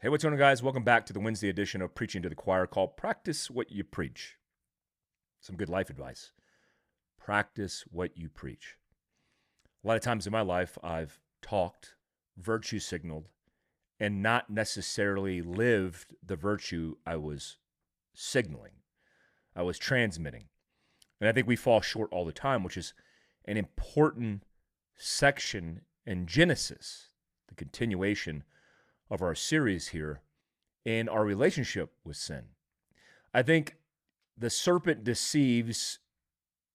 Hey, what's going on, guys? Welcome back to the Wednesday edition of Preaching to the Choir called Practice What You Preach. Some good life advice. Practice what you preach. A lot of times in my life, I've talked, virtue signaled, and not necessarily lived the virtue I was signaling, I was transmitting. And I think we fall short all the time, which is an important section in Genesis, the continuation of our series here in our relationship with sin. I think the serpent deceives,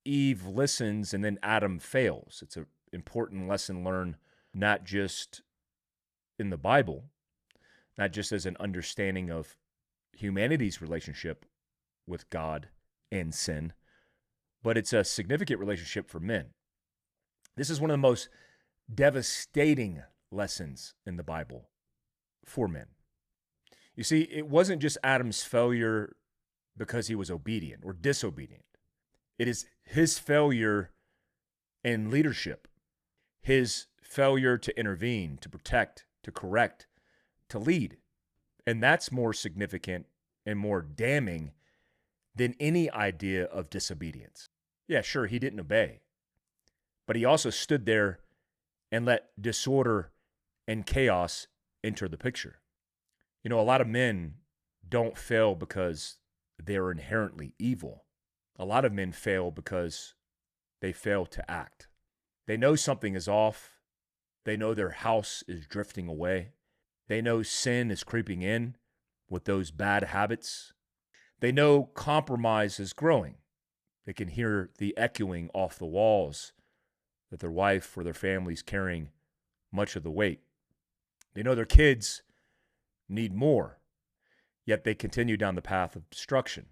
Eve listens, and then Adam fails. It's an important lesson learned not just in the Bible, not just as an understanding of humanity's relationship with God and sin, but it's a significant relationship for men. This is one of the most devastating lessons in the Bible for men. You see, it wasn't just Adam's failure because he was obedient or disobedient. It is his failure in leadership, his failure to intervene, to protect, to correct, to lead. And that's more significant and more damning than any idea of disobedience. Yeah, sure, he didn't obey, but he also stood there and let disorder and chaos enter the picture. You know, a lot of men don't fail because they're inherently evil. A lot of men fail because they fail to act. They know something is off. They know their house is drifting away. They know sin is creeping in with those bad habits. They know compromise is growing. They can hear the echoing off the walls that their wife or their family's carrying much of the weight. They know their kids need more, yet they continue down the path of destruction.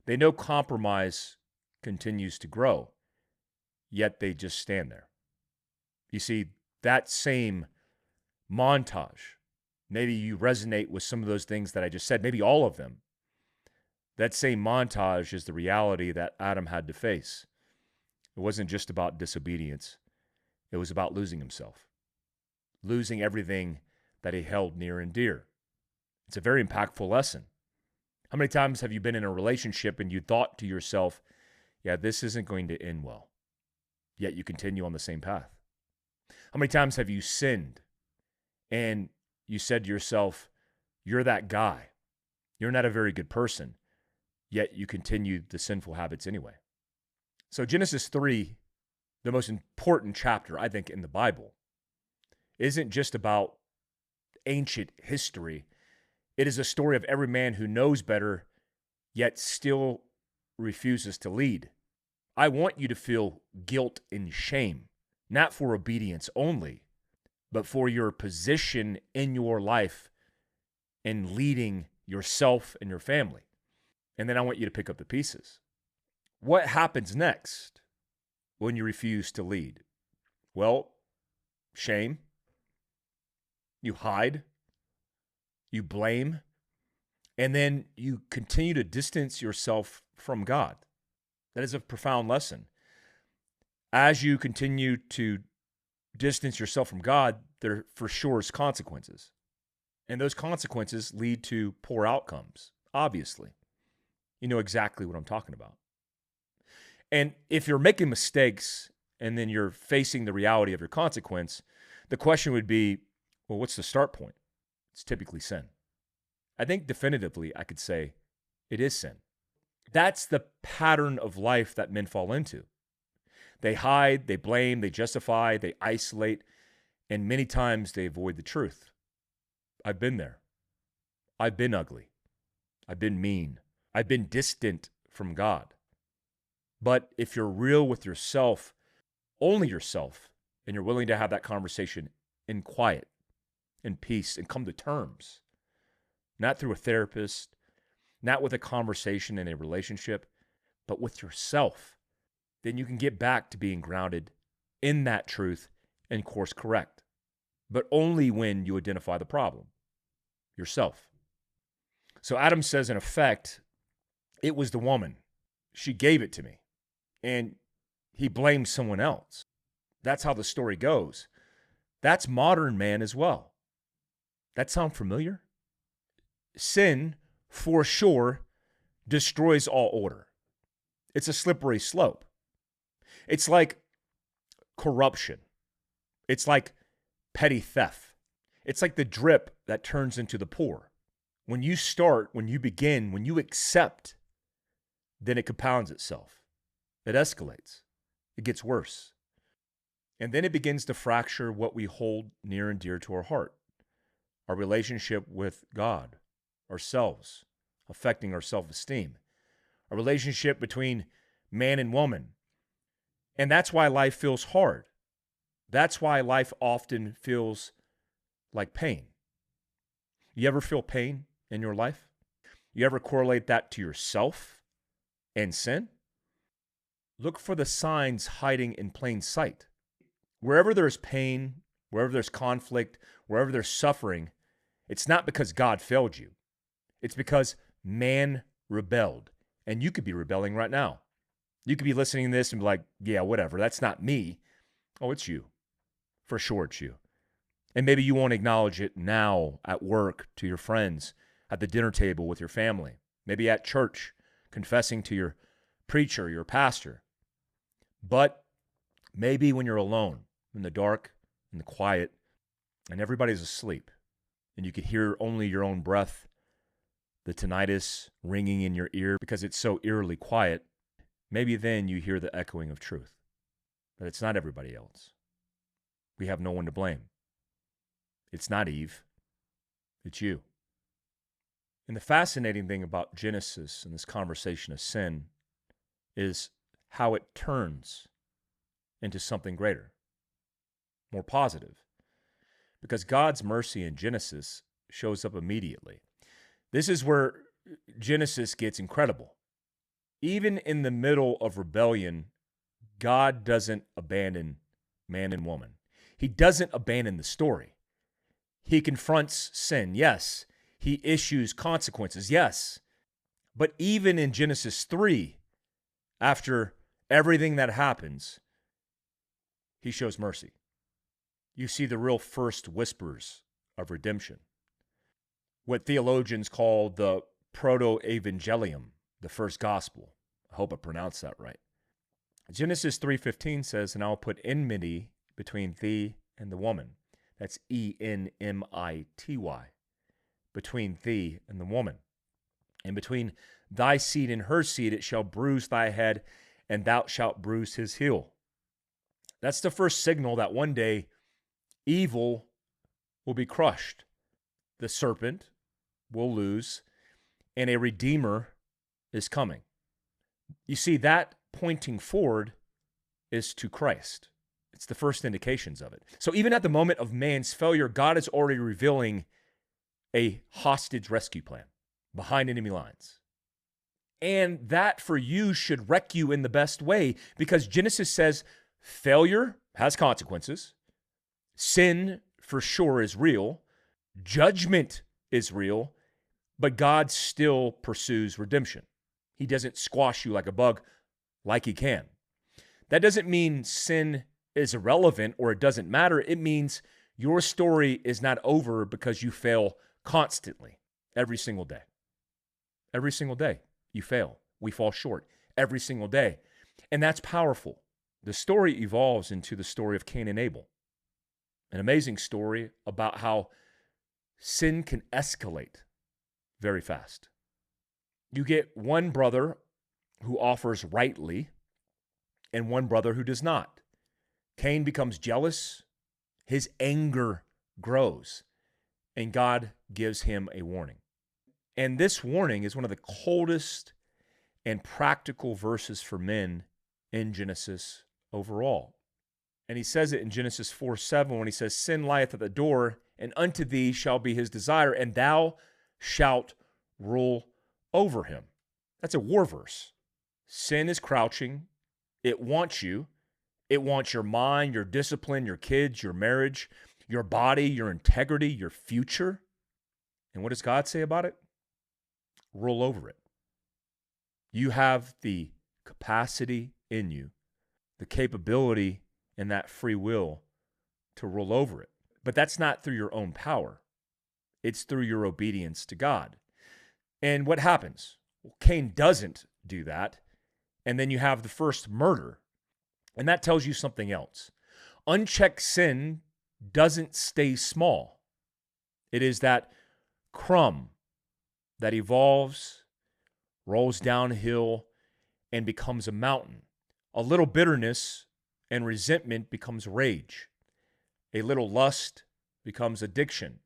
They know compromise continues to grow, yet they just stand there. You see, that same montage, maybe you resonate with some of those things that I just said, maybe all of them. That same montage is the reality that Adam had to face. It wasn't just about disobedience. It was about losing himself, losing everything that he held near and dear. It's a very impactful lesson. How many times have you been in a relationship and you thought to yourself, yeah, this isn't going to end well, yet you continue on the same path? How many times have you sinned and you said to yourself, you're that guy, you're not a very good person, yet you continue the sinful habits anyway? So Genesis 3, the most important chapter, I think, in the Bible, isn't just about ancient history. It is a story of every man who knows better, yet still refuses to lead. I want you to feel guilt and shame, not for obedience only, but for your position in your life in leading yourself and your family. And then I want you to pick up the pieces. What happens next when you refuse to lead? Well, shame. You hide, you blame, and then you continue to distance yourself from God. That is a profound lesson. As you continue to distance yourself from God, there for sure is consequences. And those consequences lead to poor outcomes, obviously. You know exactly what I'm talking about. And if you're making mistakes and then you're facing the reality of your consequence, the question would be, well, what's the start point? It's typically sin. I think definitively I could say it is sin. That's the pattern of life that men fall into. They hide, they blame, they justify, they isolate, and many times they avoid the truth. I've been there. I've been ugly. I've been mean. I've been distant from God. But if you're real with yourself, only yourself, and you're willing to have that conversation in quiet, in peace, and come to terms, not through a therapist, not with a conversation in a relationship, but with yourself, then you can get back to being grounded in that truth and course correct. But only when you identify the problem, yourself. So Adam says, in effect, it was the woman. She gave it to me. And he blames someone else. That's how the story goes. That's modern man as well. That sound familiar? sin, for sure, destroys all order. It's a slippery slope. It's like corruption. It's like petty theft. It's like the drip that turns into the pour. When you start, when you begin, when you accept, then it compounds itself. It escalates. It gets worse. And then it begins to fracture what we hold near and dear to our heart. Our relationship with God, ourselves, affecting our self-esteem. A relationship between man and woman. And that's why life feels hard. That's why life often feels like pain. You ever feel pain in your life? You ever correlate that to yourself and sin? Look for the signs hiding in plain sight. Wherever there's pain, wherever there's conflict, wherever there's suffering, it's not because God failed you. It's because man rebelled. And you could be rebelling right now. You could be listening to this and be like, yeah, whatever, that's not me. Oh, it's you. For sure it's you. And maybe you won't acknowledge it now at work, to your friends, at the dinner table with your family, maybe at church, confessing to your preacher, your pastor. But maybe when you're alone, in the dark, in the quiet, and everybody's asleep, and you can hear only your own breath, the tinnitus ringing in your ear because it's so eerily quiet, maybe then you hear the echoing of truth. But it's not everybody else. We have no one to blame. It's not Eve. It's you. And the fascinating thing about Genesis and this conversation of sin is how it turns into something greater, more positive. Because God's mercy in Genesis shows up immediately. This is where Genesis gets incredible. Even in the middle of rebellion, God doesn't abandon man and woman. He doesn't abandon the story. He confronts sin, yes. He issues consequences, yes. But even in Genesis 3, after everything that happens, he shows mercy. You see the real first whispers of redemption. What theologians call the proto-evangelium, the first gospel. I hope I pronounced that right. Genesis 3:15 says, and I will put enmity between thee and the woman. That's E-N-M-I-T-Y. Between thee and the woman. And between thy seed and her seed it shall bruise thy head, and thou shalt bruise his heel. That's the first signal that one day evil will be crushed. The serpent will lose, and a redeemer is coming. You see, that pointing forward is to Christ. It's the first indications of it. So even at the moment of man's failure, God is already revealing a hostage rescue plan behind enemy lines. And that for you should wreck you in the best way, because Genesis says failure has consequences. Sin for sure is real. Judgment is real, but God still pursues redemption. He doesn't squash you like a bug like he can. That doesn't mean sin is irrelevant or it doesn't matter. It means your story is not over because you fail constantly, every single day. Every single day, you fail. We fall short every single day. And that's powerful. The story evolves into the story of Cain and Abel. An amazing story about how sin can escalate very fast. You get one brother who offers rightly and one brother who does not. Cain becomes jealous. His anger grows, and God gives him a warning. And this warning is one of the coldest and practical verses for men in Genesis overall. And he says it in Genesis 4:7 when he says, sin lieth at the door, and unto thee shall be his desire, and thou shalt rule over him. That's a war verse. Sin is crouching. It wants you. It wants your mind, your discipline, your kids, your marriage, your body, your integrity, your future. And what does God say about it? Roll over it. You have the capacity in you, the capability and that free will to roll over it. But that's not through your own power. It's through your obedience to God. And what happens? Well, Cain doesn't do that. And then you have the first murder. And that tells you something else. Unchecked sin doesn't stay small. It is that crumb that evolves, rolls downhill, and becomes a mountain. A little bitterness and resentment becomes rage. A little lust becomes addiction.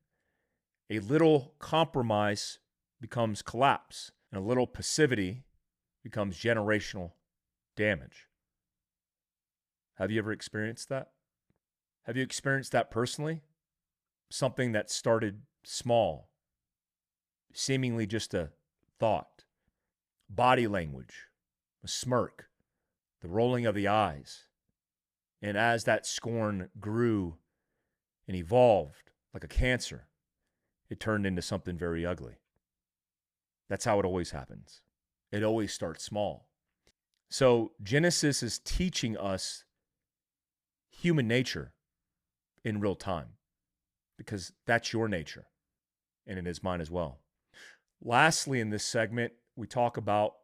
A little compromise becomes collapse. And a little passivity becomes generational damage. Have you ever experienced that? Have you experienced that personally? Something that started small, seemingly just a thought, body language, a smirk, the rolling of the eyes. And as that scorn grew and evolved like a cancer, it turned into something very ugly. That's how it always happens. It always starts small. So Genesis is teaching us human nature in real time, because that's your nature, and it is mine as well. Lastly, in this segment, we talk about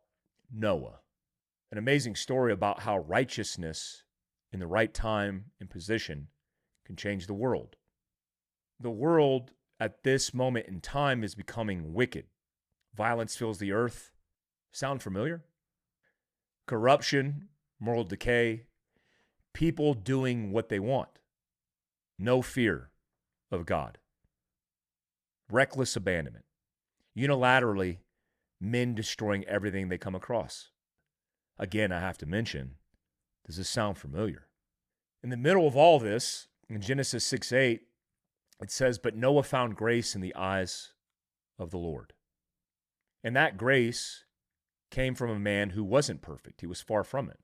Noah, an amazing story about how righteousness in the right time and position can change the world. The world at this moment in time is becoming wicked. Violence fills the earth. Sound familiar? Corruption, moral decay, people doing what they want. No fear of God. Reckless abandonment. Unilaterally, men destroying everything they come across. Again, I have to mention, does this sound familiar? In the middle of all this, in Genesis 6:8, it says, "But Noah found grace in the eyes of the Lord." And that grace came from a man who wasn't perfect. He was far from it.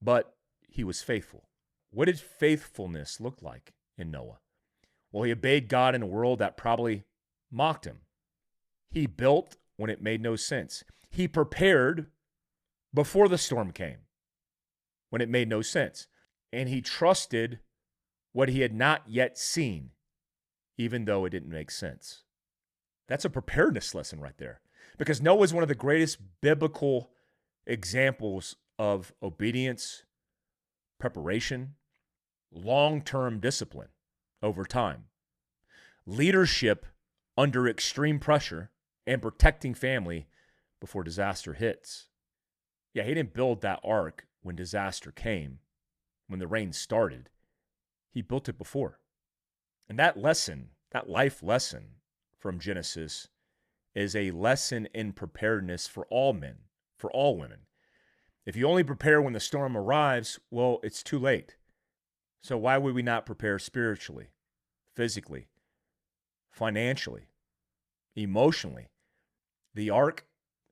But he was faithful. What did faithfulness look like in Noah? Well, he obeyed God in a world that probably mocked him. He built when it made no sense. He prepared before the storm came when it made no sense. And he trusted what he had not yet seen, even though it didn't make sense. That's a preparedness lesson right there. Because Noah is one of the greatest biblical examples of obedience, preparation, long-term discipline over time, leadership under extreme pressure, and protecting family before disaster hits. Yeah, he didn't build that ark when disaster came, when the rain started. He built it before. And that lesson, that life lesson from Genesis, is a lesson in preparedness for all men, for all women. If you only prepare when the storm arrives, well, it's too late. So why would we not prepare spiritually, physically, financially, emotionally? The ark,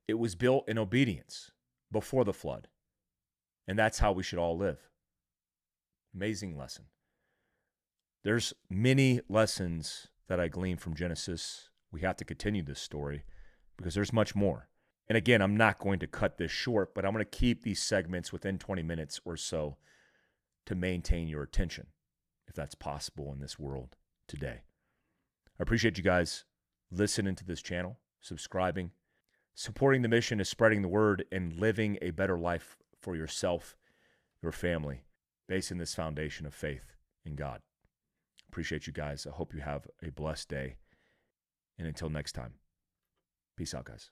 it was built in obedience before the flood. And that's how we should all live. Amazing lesson. There's many lessons that I glean from Genesis. We have to continue this story because there's much more. And again, I'm not going to cut this short, but I'm going to keep these segments within 20 minutes or so to maintain your attention, if that's possible in this world today. I appreciate you guys listening to this channel, subscribing. Supporting the mission is spreading the word and living a better life for yourself, your family, based in this foundation of faith in God. Appreciate you guys. I hope you have a blessed day. And until next time, peace out, guys.